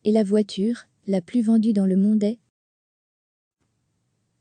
Et la voiture, la plus vendue dans le monde est...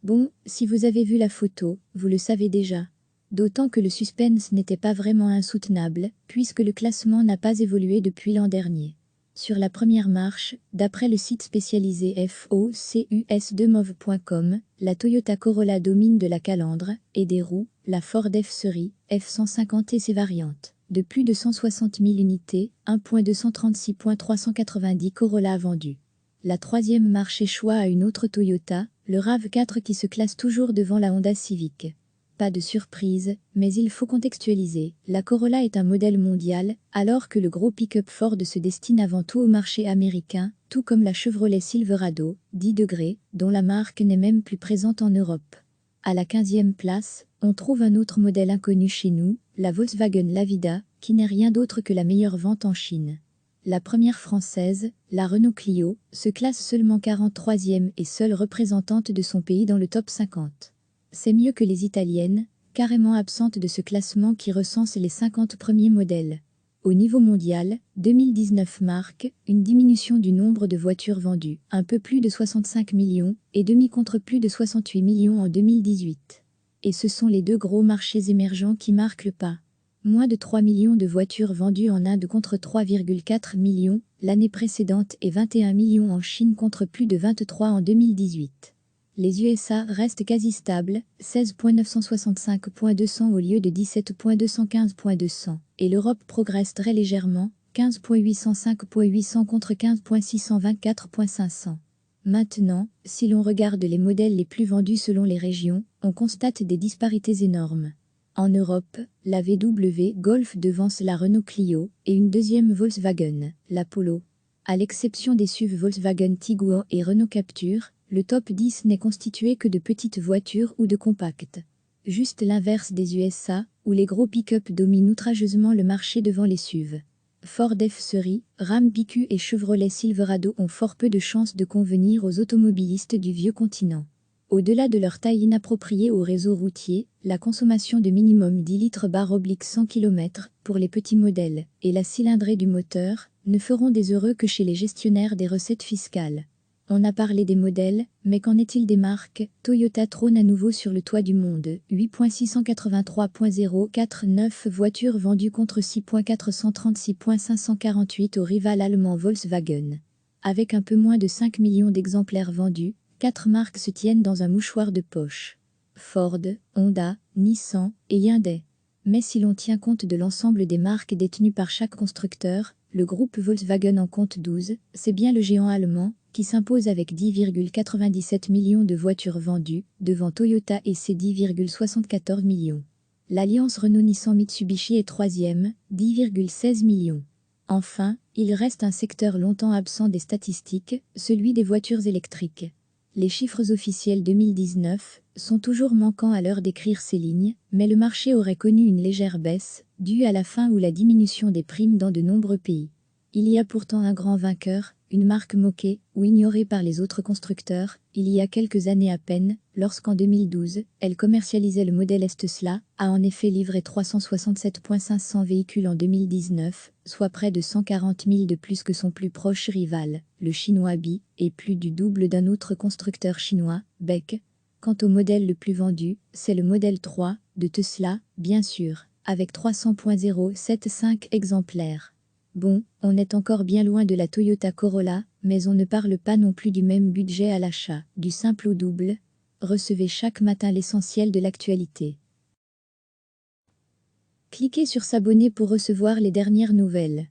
Bon, si vous avez vu la photo, vous le savez déjà. D'autant que le suspense n'était pas vraiment insoutenable, puisque le classement n'a pas évolué depuis l'an dernier. Sur la première marche, d'après le site spécialisé FOCUS2mov.com, la Toyota Corolla domine de la calandre, et des roues, la Ford F-Series, F150 et ses variantes. De plus de 160 000 unités, 1.236.390 Corolla vendus. La troisième marche échoua à une autre Toyota, le RAV4 qui se classe toujours devant la Honda Civic. Pas de surprise, mais il faut contextualiser, la Corolla est un modèle mondial, alors que le gros pick-up Ford se destine avant tout au marché américain, tout comme la Chevrolet Silverado, 10 degrés, dont la marque n'est même plus présente en Europe. À la 15e place, on trouve un autre modèle inconnu chez nous, la Volkswagen Lavida, qui n'est rien d'autre que la meilleure vente en Chine. La première française, la Renault Clio, se classe seulement 43e et seule représentante de son pays dans le top 50. C'est mieux que les italiennes, carrément absentes de ce classement qui recense les 50 premiers modèles. Au niveau mondial, 2019 marque une diminution du nombre de voitures vendues, un peu plus de 65 millions, et demi contre plus de 68 millions en 2018. Et ce sont les deux gros marchés émergents qui marquent le pas. Moins de 3 millions de voitures vendues en Inde contre 3,4 millions l'année précédente et 21 millions en Chine contre plus de 23 en 2018. Les USA restent quasi stables, 16.965.200 au lieu de 17.215.200, et l'Europe progresse très légèrement, 15.805.800 contre 15.624.500. Maintenant, si l'on regarde les modèles les plus vendus selon les régions, on constate des disparités énormes. En Europe, la VW Golf devance la Renault Clio et une deuxième Volkswagen, la Polo. À l'exception des SUV Volkswagen Tiguan et Renault Captur, le top 10 n'est constitué que de petites voitures ou de compacts. Juste l'inverse des USA, où les gros pick-up dominent outrageusement le marché devant les SUV. Ford F-Series, Ram PQ et Chevrolet Silverado ont fort peu de chances de convenir aux automobilistes du vieux continent. Au-delà de leur taille inappropriée au réseau routier, la consommation de minimum 10 litres/100 km pour les petits modèles et la cylindrée du moteur ne feront des heureux que chez les gestionnaires des recettes fiscales. On a parlé des modèles, mais qu'en est-il des marques? Toyota trône à nouveau sur le toit du monde, 8.683.049 voitures vendues contre 6.436.548 au rival allemand Volkswagen. Avec un peu moins de 5 millions d'exemplaires vendus, 4 marques se tiennent dans un mouchoir de poche. Ford, Honda, Nissan et Hyundai. Mais si l'on tient compte de l'ensemble des marques détenues par chaque constructeur, le groupe Volkswagen en compte 12, c'est bien le géant allemand qui s'impose avec 10,97 millions de voitures vendues, devant Toyota et ses 10,74 millions. L'alliance Renault-Nissan-Mitsubishi est troisième, 10,16 millions. Enfin, il reste un secteur longtemps absent des statistiques, celui des voitures électriques. Les chiffres officiels 2019 sont toujours manquants à l'heure d'écrire ces lignes, mais le marché aurait connu une légère baisse, due à la fin ou la diminution des primes dans de nombreux pays. Il y a pourtant un grand vainqueur, une marque moquée ou ignorée par les autres constructeurs, il y a quelques années à peine, lorsqu'en 2012, elle commercialisait le modèle Tesla, a en effet livré 367.500 véhicules en 2019, soit près de 140 000 de plus que son plus proche rival, le chinois BYD, et plus du double d'un autre constructeur chinois, BEC. Quant au modèle le plus vendu, c'est le modèle 3 de Tesla, bien sûr, avec 300.075 exemplaires. Bon, on est encore bien loin de la Toyota Corolla, mais on ne parle pas non plus du même budget à l'achat, du simple au double. Recevez chaque matin l'essentiel de l'actualité. Cliquez sur s'abonner pour recevoir les dernières nouvelles.